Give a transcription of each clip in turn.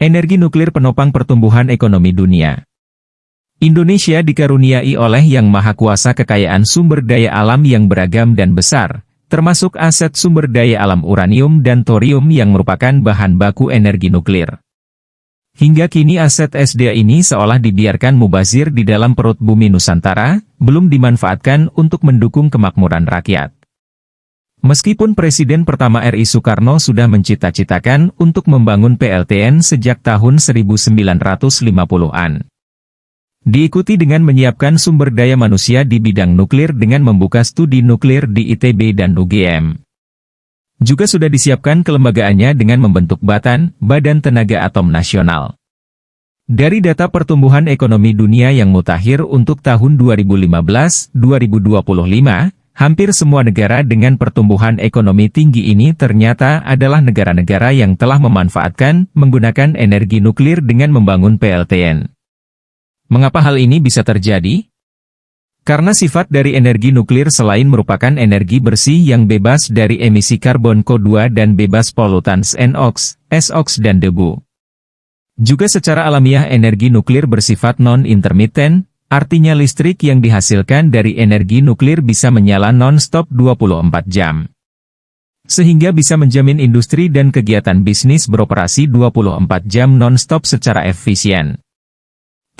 Energi nuklir penopang pertumbuhan ekonomi dunia. Indonesia dikaruniai oleh Yang Maha Kuasa kekayaan sumber daya alam yang beragam dan besar, termasuk aset sumber daya alam uranium dan thorium yang merupakan bahan baku energi nuklir. Hingga kini aset SDA ini seolah dibiarkan mubazir di dalam perut bumi Nusantara, belum dimanfaatkan untuk mendukung kemakmuran rakyat. Meskipun Presiden pertama RI Soekarno sudah mencita-citakan untuk membangun PLTN sejak tahun 1950-an. Diikuti dengan menyiapkan sumber daya manusia di bidang nuklir dengan membuka studi nuklir di ITB dan UGM. Juga sudah disiapkan kelembagaannya dengan membentuk Badan Tenaga Atom Nasional. Dari data pertumbuhan ekonomi dunia yang mutakhir untuk tahun 2015-2025, hampir semua negara dengan pertumbuhan ekonomi tinggi ini ternyata adalah negara-negara yang telah memanfaatkan menggunakan energi nuklir dengan membangun PLTN. Mengapa hal ini bisa terjadi? Karena sifat dari energi nuklir selain merupakan energi bersih yang bebas dari emisi karbon CO2 dan bebas polutan NOx, SOx dan debu. Juga secara alamiah energi nuklir bersifat non-intermittent, artinya listrik yang dihasilkan dari energi nuklir bisa menyala non-stop 24 jam. Sehingga bisa menjamin industri dan kegiatan bisnis beroperasi 24 jam non-stop secara efisien.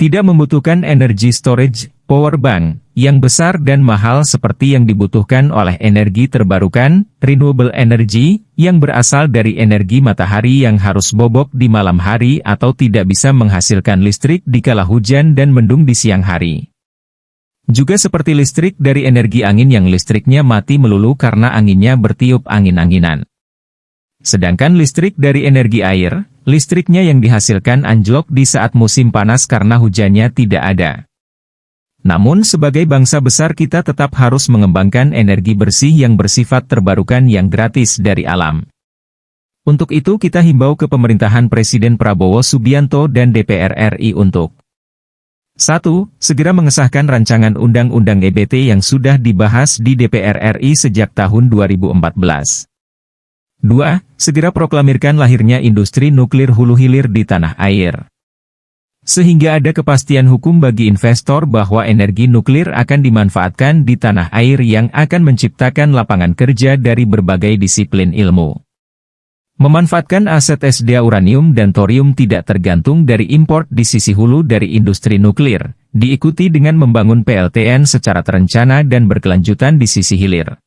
Tidak membutuhkan energi storage, power bank, yang besar dan mahal seperti yang dibutuhkan oleh energi terbarukan, renewable energy, yang berasal dari energi matahari yang harus bobok di malam hari atau tidak bisa menghasilkan listrik di kala hujan dan mendung di siang hari. Juga seperti listrik dari energi angin yang listriknya mati melulu karena anginnya bertiup angin-anginan. Sedangkan listrik dari energi air, listriknya yang dihasilkan anjlok di saat musim panas karena hujannya tidak ada. Namun sebagai bangsa besar kita tetap harus mengembangkan energi bersih yang bersifat terbarukan yang gratis dari alam. Untuk itu kita himbau ke pemerintahan Presiden Prabowo Subianto dan DPR RI untuk 1. Segera mengesahkan rancangan Undang-Undang EBT yang sudah dibahas di DPR RI sejak tahun 2014. 2. Segera proklamirkan lahirnya industri nuklir hulu hilir di tanah air. Sehingga ada kepastian hukum bagi investor bahwa energi nuklir akan dimanfaatkan di tanah air yang akan menciptakan lapangan kerja dari berbagai disiplin ilmu. Memanfaatkan aset SDA uranium dan thorium tidak tergantung dari import di sisi hulu dari industri nuklir, diikuti dengan membangun PLTN secara terencana dan berkelanjutan di sisi hilir.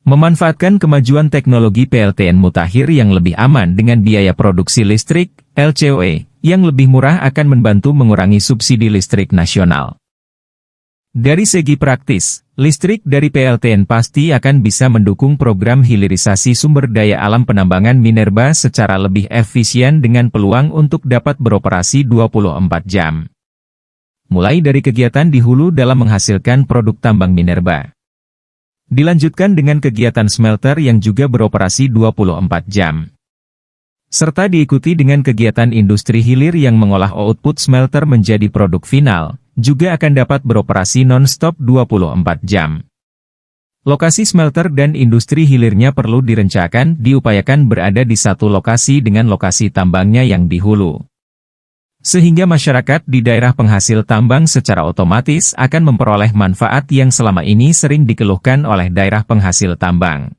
Memanfaatkan kemajuan teknologi PLTN mutakhir yang lebih aman dengan biaya produksi listrik, LCOE, yang lebih murah akan membantu mengurangi subsidi listrik nasional. Dari segi praktis, listrik dari PLTN pasti akan bisa mendukung program hilirisasi sumber daya alam penambangan minerba secara lebih efisien dengan peluang untuk dapat beroperasi 24 jam. Mulai dari kegiatan di hulu dalam menghasilkan produk tambang minerba. Dilanjutkan dengan kegiatan smelter yang juga beroperasi 24 jam. Serta diikuti dengan kegiatan industri hilir yang mengolah output smelter menjadi produk final, juga akan dapat beroperasi non-stop 24 jam. Lokasi smelter dan industri hilirnya perlu diupayakan berada di satu lokasi dengan lokasi tambangnya yang di hulu. Sehingga masyarakat di daerah penghasil tambang secara otomatis akan memperoleh manfaat yang selama ini sering dikeluhkan oleh daerah penghasil tambang.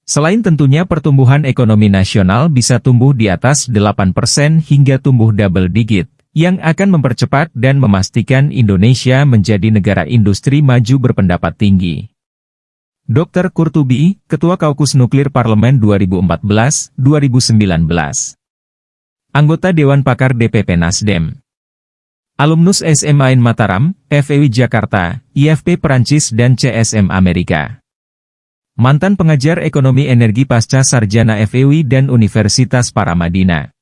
Selain tentunya pertumbuhan ekonomi nasional bisa tumbuh di atas 8% hingga tumbuh double digit, yang akan mempercepat dan memastikan Indonesia menjadi negara industri maju berpendapat tinggi. Dr. Qurtubi, Ketua Kaukus Nuklir Parlemen 2014-2019. Anggota Dewan Pakar DPP Nasdem. Alumnus SMA IN Mataram, FEW Jakarta, IFP Perancis dan CSM Amerika. Mantan pengajar ekonomi energi pasca sarjana FEW dan Universitas Paramadina.